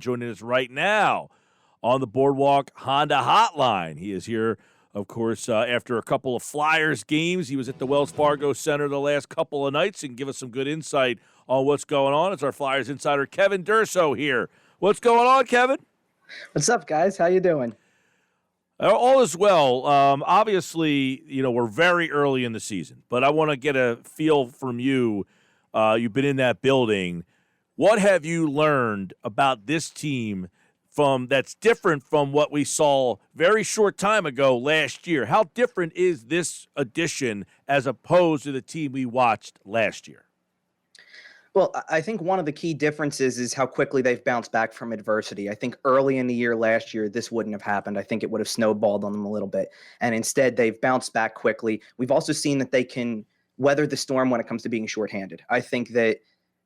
Joining us right now on the Boardwalk Honda Hotline. He is here, of course, after a couple of Flyers games. He was at the Wells Fargo Center the last couple of nights and give us some good insight on what's going on. It's our Flyers insider, Kevin Durso, here. What's going on, Kevin? What's up, guys? How you doing? All is well. Obviously, we're very early in the season, but I want to get a feel from you. You've been in that building. What have you learned about this team that's different from what we saw very short time ago last year? How different is this addition as opposed to the team we watched last year? Well, I think one of the key differences is how quickly they've bounced back from adversity. I think early in the year last year, this wouldn't have happened. I think it would have snowballed on them a little bit. And instead, they've bounced back quickly. We've also seen that they can weather the storm when it comes to being shorthanded. I think that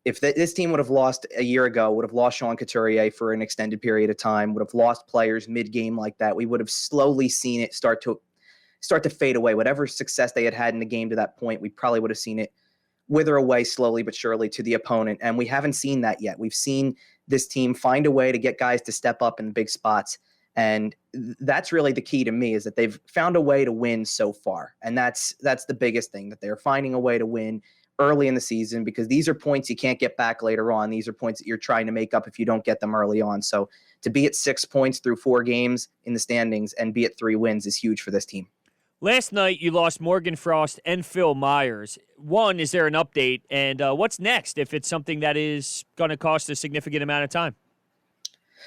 if this team would have lost a year ago, would have lost Sean Couturier for an extended period of time, would have lost players mid-game like that, we would have slowly seen it start to fade away. Whatever success they had in the game to that point, we probably would have seen it wither away slowly but surely to the opponent, and we haven't seen that yet. We've seen this team find a way to get guys to step up in big spots, and that's really the key to me, is that they've found a way to win so far, and that's the biggest thing, that they're finding a way to win early in the season, because these are points you can't get back later on. These are points that you're trying to make up if you don't get them early on. So to be at 6 points through 4 games in the standings and be at 3 wins is huge for this team. Last night, you lost Morgan Frost and Phil Myers. One, is there an update? And what's next if it's something that is going to cost a significant amount of time?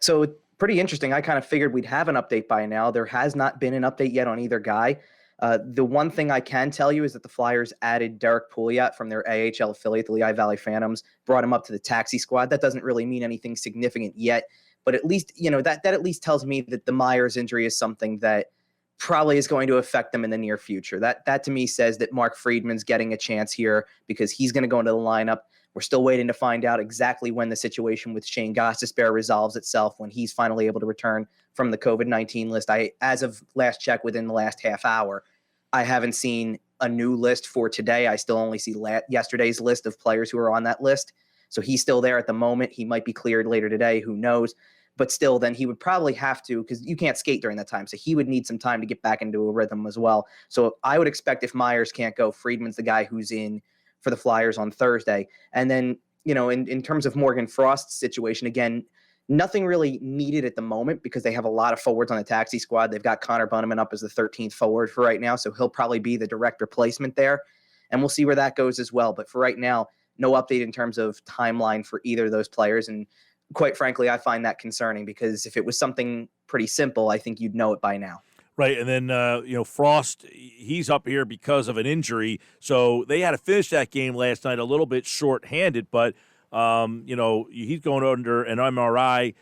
So pretty interesting. I kind of figured we'd have an update by now. There has not been an update yet on either guy. The one thing I can tell you is that the Flyers added Derek Pouliot from their AHL affiliate, the Lehigh Valley Phantoms, brought him up to the taxi squad. That doesn't really mean anything significant yet, but at least, that at least tells me that the Myers injury is something that probably is going to affect them in the near future. That to me says that Mark Friedman's getting a chance here because he's going to go into the lineup. We're still waiting to find out exactly when the situation with Shane Gostisbehere resolves itself, when he's finally able to return from the COVID-19 list. As of last check, within the last half hour, I haven't seen a new list for today. I still only see yesterday's list of players who are on that list. So he's still there at the moment. He might be cleared later today. Who knows? But still, then he would probably have to, because you can't skate during that time. So he would need some time to get back into a rhythm as well. So I would expect if Myers can't go, Friedman's the guy who's in for the Flyers on Thursday. And then, in terms of Morgan Frost's situation, again, nothing really needed at the moment because they have a lot of forwards on the taxi squad. They've got Connor Bunnaman up as the 13th forward for right now, so he'll probably be the direct replacement there. And we'll see where that goes as well. But for right now, no update in terms of timeline for either of those players. And quite frankly, I find that concerning because if it was something pretty simple, I think you'd know it by now. Right, and then, Frost, he's up here because of an injury. So they had to finish that game last night a little bit short-handed, but he's going under an MRI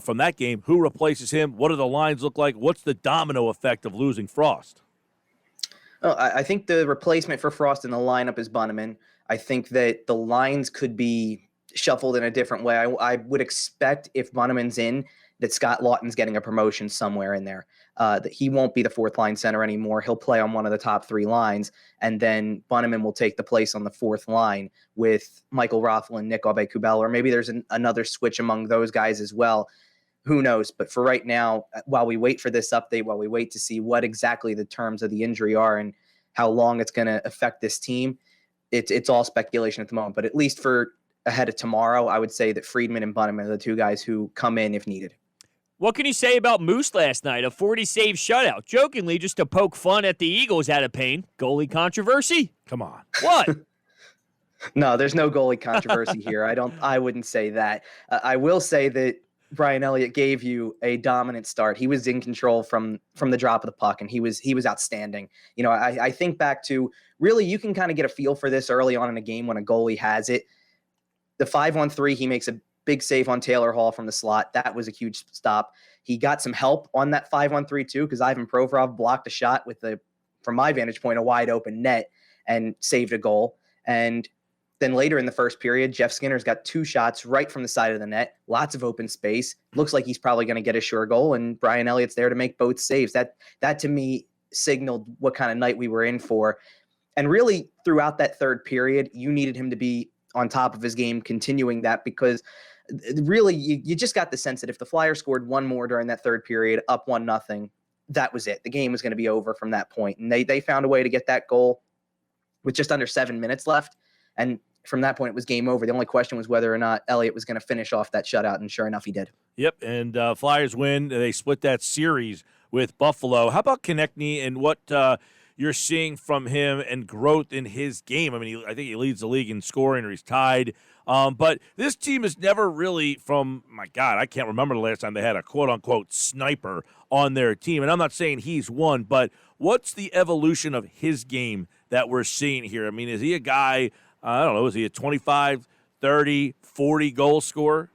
from that game. Who replaces him? What do the lines look like? What's the domino effect of losing Frost? Oh, I think the replacement for Frost in the lineup is Bunnaman. I think that the lines could be shuffled in a different way. I would expect if Bunnaman's in, that Scott Lawton's getting a promotion somewhere in there. That he won't be the 4th line center anymore. He'll play on one of the top 3 lines, and then Bunnaman will take the place on the 4th line with Michael Raffl and Nick Aube-Kubel, or maybe there's another switch among those guys as well. Who knows? But for right now, while we wait for this update, while we wait to see what exactly the terms of the injury are and how long it's going to affect this team, it's all speculation at the moment. But at least for ahead of tomorrow, I would say that Friedman and Bunnaman are the 2 guys who come in if needed. What can you say about Moose last night? A 40-save shutout. Jokingly, just to poke fun at the Eagles out of pain. Goalie controversy? Come on. What? No, there's no goalie controversy here. I wouldn't say that. I will say that Brian Elliott gave you a dominant start. He was in control from the drop of the puck, and he was outstanding. I think back to, really, you can kind of get a feel for this early on in a game when a goalie has it. The 5-on-3, he makes a big save on Taylor Hall from the slot. That was a huge stop. He got some help on that 5-on-3 too, because Ivan Provorov blocked a shot with from my vantage point, a wide open net and saved a goal. And then later in the first period, Jeff Skinner's got 2 shots right from the side of the net, lots of open space. Looks like he's probably going to get a sure goal, and Brian Elliott's there to make both saves. That to me signaled what kind of night we were in for. And really, throughout that third period, you needed him to be on top of his game, continuing that, because really, you just got the sense that if the Flyers scored one more during that third period, up 1-0, that was it. The game was going to be over from that point. And they found a way to get that goal with just under 7 minutes left. And from that point, it was game over. The only question was whether or not Elliott was going to finish off that shutout, and sure enough, he did. Yep, and Flyers win. They split that series with Buffalo. How about Konecny and what you're seeing from him and growth in his game? I mean, I think he leads the league in scoring, or he's tied. But this team is never really my God, I can't remember the last time they had a quote-unquote sniper on their team. And I'm not saying he's one, but what's the evolution of his game that we're seeing here? I mean, is he a guy, I don't know, is he a 25, 30, 40 goal scorer?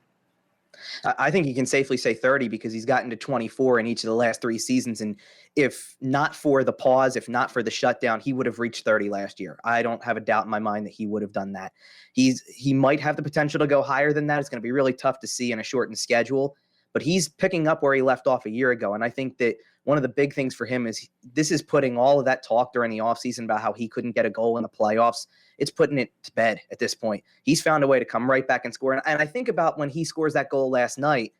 I think you can safely say 30 because he's gotten to 24 in each of the last 3 seasons. And if not for the pause, if not for the shutdown, he would have reached 30 last year. I don't have a doubt in my mind that he would have done that. He might have the potential to go higher than that. It's going to be really tough to see in a shortened schedule, but he's picking up where he left off a year ago. And I think that one of the big things for him is this is putting all of that talk during the offseason about how he couldn't get a goal in the playoffs. It's putting it to bed at this point. He's found a way to come right back and score. And I think about when he scores that goal last night,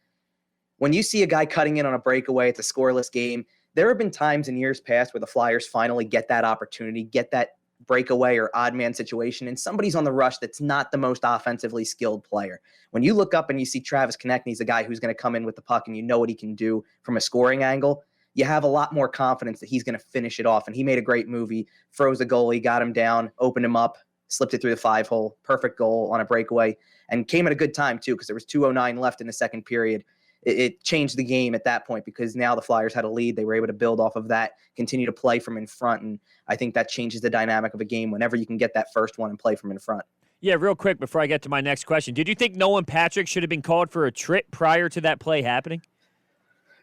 when you see a guy cutting in on a breakaway, it's a scoreless game. There have been times in years past where the Flyers finally get that opportunity, get that breakaway or odd man situation, and somebody's on the rush that's not the most offensively skilled player. When you look up and you see Travis Konecny's a guy who's going to come in with the puck and you know what he can do from a scoring angle, you have a lot more confidence that he's going to finish it off. And he made a great move. He froze the goalie, got him down, opened him up, slipped it through the 5-hole, perfect goal on a breakaway, and came at a good time too because there was 2:09 left in the second period. It changed the game at that point because now the Flyers had a lead. They were able to build off of that, continue to play from in front, and I think that changes the dynamic of a game whenever you can get that first one and play from in front. Yeah, real quick before I get to my next question, did you think Nolan Patrick should have been called for a trip prior to that play happening?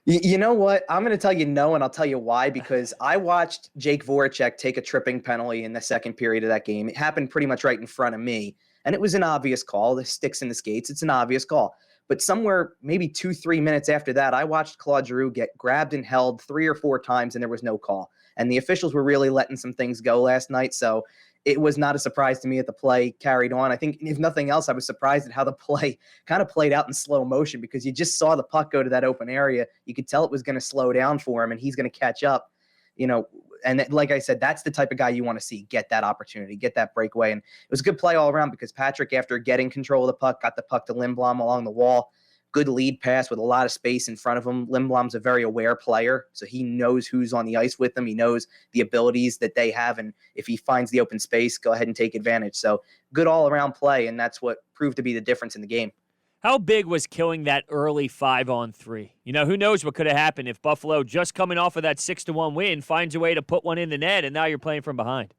You know what? I'm going to tell you no, and I'll tell you why, because I watched Jake Voracek take a tripping penalty in the second period of that game. It happened pretty much right in front of me, and it was an obvious call. The sticks in the skates, it's an obvious call. But somewhere maybe 2-3 minutes after that, I watched Claude Giroux get grabbed and held 3 or 4 times, and there was no call. And the officials were really letting some things go last night, so it was not a surprise to me that the play carried on. I think, if nothing else, I was surprised at how the play kind of played out in slow motion because you just saw the puck go to that open area. You could tell it was going to slow down for him, and he's going to catch up, And like I said, that's the type of guy you want to see get that opportunity, get that breakaway. And it was a good play all around because Patrick, after getting control of the puck, got the puck to Lindblom along the wall. Good lead pass with a lot of space in front of him. Lindblom's a very aware player, so he knows who's on the ice with him. He knows the abilities that they have, and if he finds the open space, go ahead and take advantage. So good all-around play, and that's what proved to be the difference in the game. How big was killing that early 5-on-3? Who knows what could have happened if Buffalo, just coming off of that 6-1 win, finds a way to put one in the net, and now you're playing from behind.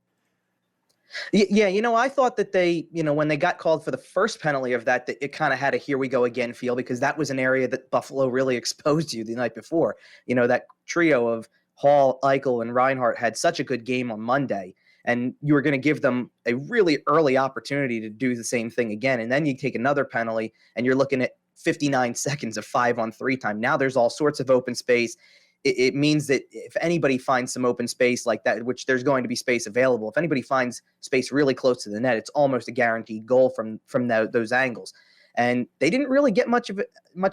Yeah, I thought that they, when they got called for the first penalty of that it kind of had a here we go again feel because that was an area that Buffalo really exposed you the night before. That trio of Hall, Eichel, and Reinhart had such a good game on Monday, and you were going to give them a really early opportunity to do the same thing again. And then you take another penalty, and you're looking at 59 seconds of 5-on-3 time. Now there's all sorts of open space. It means that if anybody finds some open space like that, which there's going to be space available, if anybody finds space really close to the net, it's almost a guaranteed goal from those angles. And they didn't really get much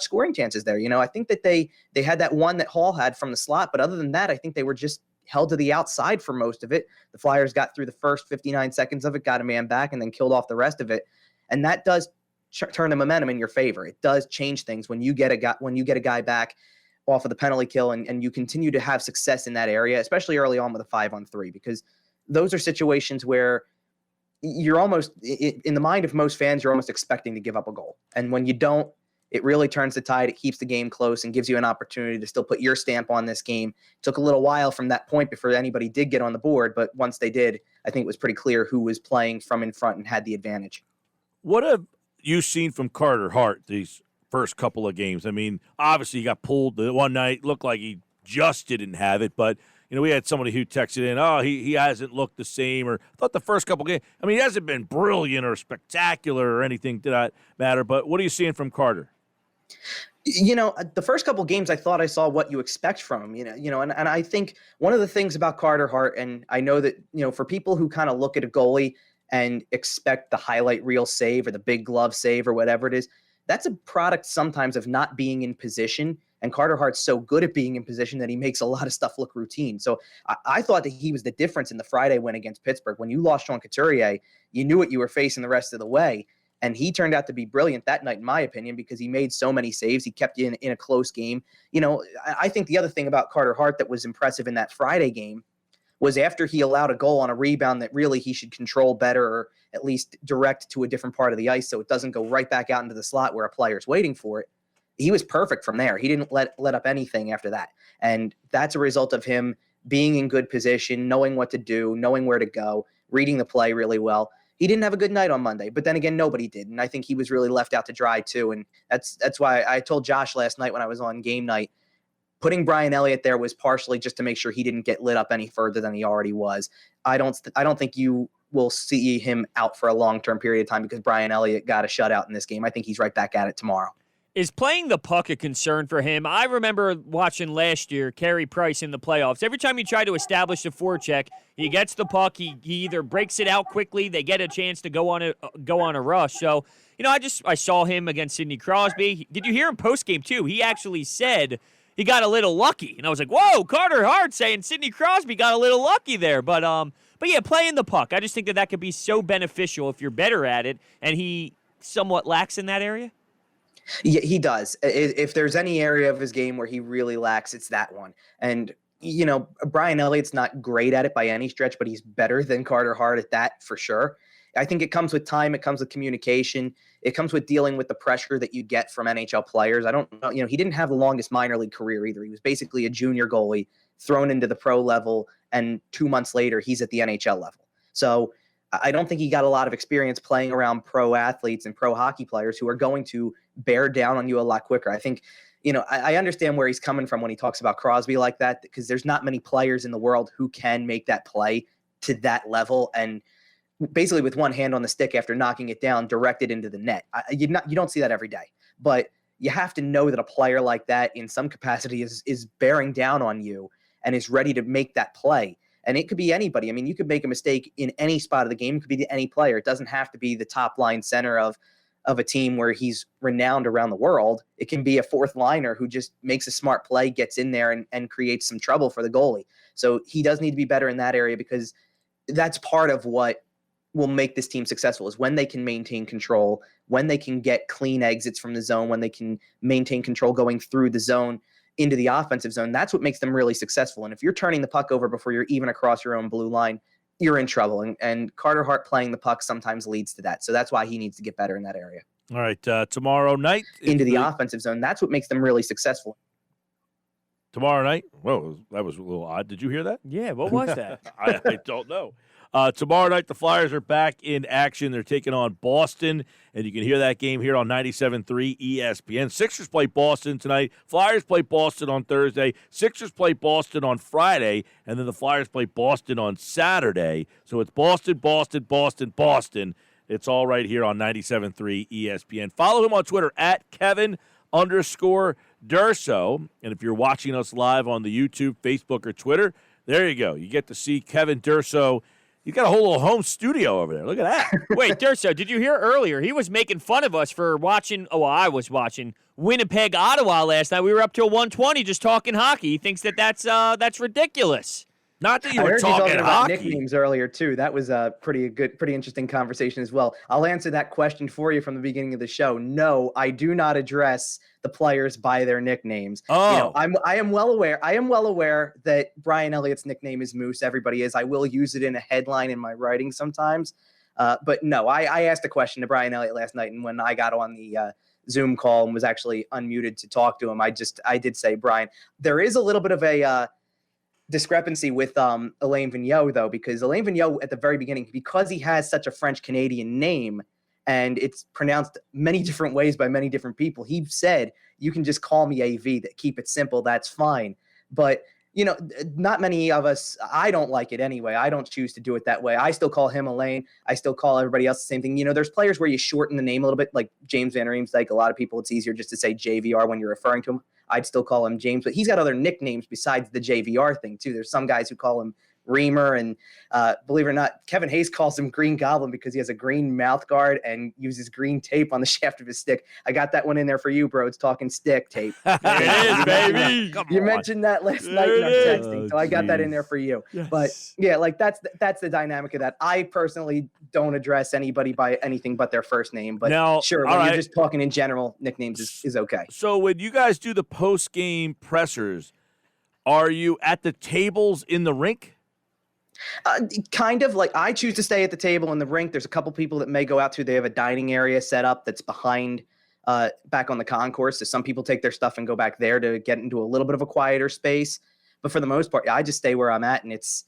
scoring chances there. I think that they had that one that Hall had from the slot, but other than that, I think they were just held to the outside for most of it. The Flyers got through the first 59 seconds of it, got a man back, and then killed off the rest of it. And that does turn the momentum in your favor. It does change things when you get a guy back off of the penalty kill and you continue to have success in that area, especially early on with a 5-on-3, because those are situations where you're almost, in the mind of most fans, you're almost expecting to give up a goal. And when you don't, it really turns the tide. It keeps the game close and gives you an opportunity to still put your stamp on this game. It took a little while from that point before anybody did get on the board, but once they did, I think it was pretty clear who was playing from in front and had the advantage. What have you seen from Carter Hart these first couple of games? I mean, obviously he got pulled the one night, looked like he just didn't have it, but we had somebody who texted in, he hasn't looked the same, or I thought the first couple games, he hasn't been brilliant or spectacular or anything to that matter, but what are you seeing from Carter? The first couple games, I thought I saw what you expect from him, and I think one of the things about Carter Hart, and I know that, for people who kind of look at a goalie and expect the highlight reel save or the big glove save or whatever it is, that's a product sometimes of not being in position. And Carter Hart's so good at being in position that he makes a lot of stuff look routine. So I thought that he was the difference in the Friday win against Pittsburgh. When you lost Sean Couturier, you knew what you were facing the rest of the way. And he turned out to be brilliant that night, in my opinion, because he made so many saves. He kept you in a close game. I think the other thing about Carter Hart that was impressive in that Friday game was after he allowed a goal on a rebound that really he should control better, or at least direct to a different part of the ice so it doesn't go right back out into the slot where a player's waiting for it. He was perfect from there. He didn't let up anything after that. And that's a result of him being in good position, knowing what to do, knowing where to go, reading the play really well. He didn't have a good night on Monday, but then again, nobody did. And I think he was really left out to dry too. And that's why I told Josh last night when I was on game night, putting Brian Elliott there was partially just to make sure he didn't get lit up any further than he already was. I don't think you will see him out for a long-term period of time because Brian Elliott got a shutout in this game. I think he's right back at it tomorrow. Is playing the puck a concern for him? I remember watching last year, Carey Price in the playoffs. Every time he tried to establish a forecheck, he gets the puck, he either breaks it out quickly, they get a chance to go on a rush. So, I saw him against Sidney Crosby. Did you hear him post-game too? He actually said he got a little lucky. And I was like, whoa, Carter Hart saying Sidney Crosby got a little lucky there. But yeah, playing the puck, I just think that could be so beneficial if you're better at it, and he somewhat lacks in that area. Yeah, he does. If there's any area of his game where he really lacks, it's that one. And, Brian Elliott's not great at it by any stretch, but he's better than Carter Hart at that for sure. I think it comes with time. It comes with communication. It comes with dealing with the pressure that you get from NHL players. I don't know, he didn't have the longest minor league career either. He was basically a junior goalie thrown into the pro level, and 2 months later, he's at the NHL level. So I don't think he got a lot of experience playing around pro athletes and pro hockey players who are going to bear down on you a lot quicker. I think, I understand where he's coming from when he talks about Crosby like that, because there's not many players in the world who can make that play to that level and basically with one hand on the stick after knocking it down, direct it into the net. You don't see that every day, but you have to know that a player like that in some capacity is bearing down on you and is ready to make that play. And it could be anybody. I mean, you could make a mistake in any spot of the game. It could be any player. It doesn't have to be the top line center of a team where he's renowned around the world. It can be a fourth liner who just makes a smart play, gets in there and creates some trouble for the goalie. So he does need to be better in that area, because that's part of what will make this team successful, is when they can maintain control, when they can get clean exits from the zone, when they can maintain control going through the zone into the offensive zone. That's what makes them really successful. And if you're turning the puck over before you're even across your own blue line, you're in trouble. And Carter Hart playing the puck sometimes leads to that. So that's why he needs to get better in that area. All right, tomorrow night. Into the offensive zone. That's what makes them really successful. Tomorrow night? Whoa, that was a little odd. Did you hear that? Yeah, what was that? I don't know. Tomorrow night, the Flyers are back in action. They're taking on Boston, and you can hear that game here on 97.3 ESPN. Sixers play Boston tonight. Flyers play Boston on Thursday. Sixers play Boston on Friday, and then the Flyers play Boston on Saturday. So it's Boston, Boston, Boston, Boston. It's all right here on 97.3 ESPN. Follow him on Twitter at Kevin_Durso. And if you're watching us live on the YouTube, Facebook, or Twitter, there you go. You get to see Kevin Durso. He's got a whole little home studio over there. Look at that. Wait, Durso, did you hear earlier? He was making fun of us for watching, I was watching Winnipeg, Ottawa last night. We were up till 1:20 just talking hockey. He thinks that's ridiculous. Not that you I were heard you talking about hockey. nicknames earlier too. That was a pretty interesting conversation as well. I'll answer that question for you from the beginning of the show. No, I do not address the players by their nicknames. Oh, I am well aware that Brian Elliott's nickname is Moose. Everybody is. I will use it in a headline in my writing sometimes. But no, I asked a question to Brian Elliott last night, and when I got on the Zoom call and was actually unmuted to talk to him, I did say, Brian, there is a little bit of a discrepancy with Alain Vigneault, though, because Alain Vigneault at the very beginning, because he has such a French-Canadian name and it's pronounced many different ways by many different people, he said, you can just call me AV, that keep it simple, that's fine. But, not many of us, I don't like it anyway. I don't choose to do it that way. I still call him Alain. I still call everybody else the same thing. There's players where you shorten the name a little bit, like James Van Riemsdyk. A lot of people, it's easier just to say JVR when you're referring to him. I'd still call him James, but he's got other nicknames besides the JVR thing too. There's some guys who call him Reamer, and believe it or not, Kevin Hayes calls him Green Goblin because he has a green mouth guard and uses green tape on the shaft of his stick. I got that one in there for you, bro. It's talking stick tape. There it is, baby. You mentioned that last night in our texting, so I got that in there for you. Yes. But yeah, like that's the dynamic of that. I personally don't address anybody by anything but their first name. But Now, sure, when you're just talking in general, nicknames is okay. So when you guys do the post-game pressers, are you at the tables in the rink? Kind of. Like, I choose to stay at the table in the rink. There's a couple people that may go out to. They have a dining area set up that's behind, back on the concourse. So some people take their stuff and go back there to get into a little bit of a quieter space. But for the most part, I just stay where I'm at, and it's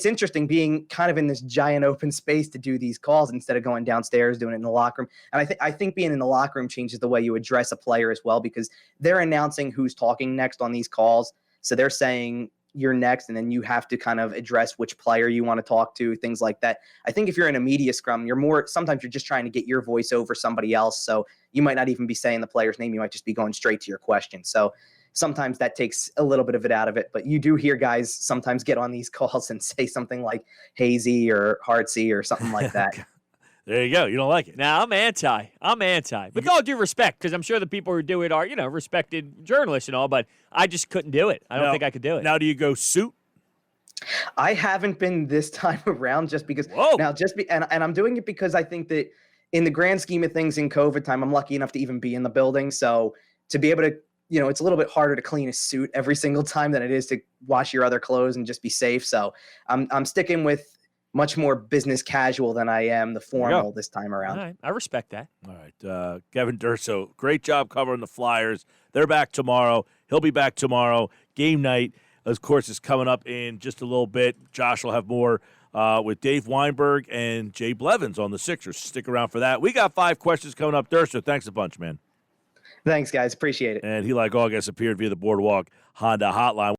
interesting being kind of in this giant open space to do these calls instead of going downstairs doing it in the locker room. And I think being in the locker room changes the way you address a player as well, because they're announcing who's talking next on these calls. So they're saying you're next, and then you have to kind of address which player you want to talk to, things like that. I think if you're in a media scrum, sometimes you're just trying to get your voice over somebody else. So you might not even be saying the player's name. You might just be going straight to your question. So sometimes that takes a little bit of it out of it, but you do hear guys sometimes get on these calls and say something like hazy or Hartsy or something like that. There you go. You don't like it. Now, I'm anti. But with all due respect, because I'm sure the people who do it are, respected journalists and all, but I just couldn't do it. I don't think I could do it. Now, do you go suit? I haven't been this time around just because and I'm doing it because I think that in the grand scheme of things in COVID time, I'm lucky enough to even be in the building. So to be able to, it's a little bit harder to clean a suit every single time than it is to wash your other clothes and just be safe. So I'm sticking with much more business casual than I am the formal this time around. All right. I respect that. All right. Kevin Durso, great job covering the Flyers. They're back tomorrow. He'll be back tomorrow. Game night, of course, is coming up in just a little bit. Josh will have more with Dave Weinberg and Jay Blevins on the Sixers. Stick around for that. We got 5 questions coming up. Durso, thanks a bunch, man. Thanks, guys. Appreciate it. And he, like all guests, appeared via the Boardwalk Honda hotline.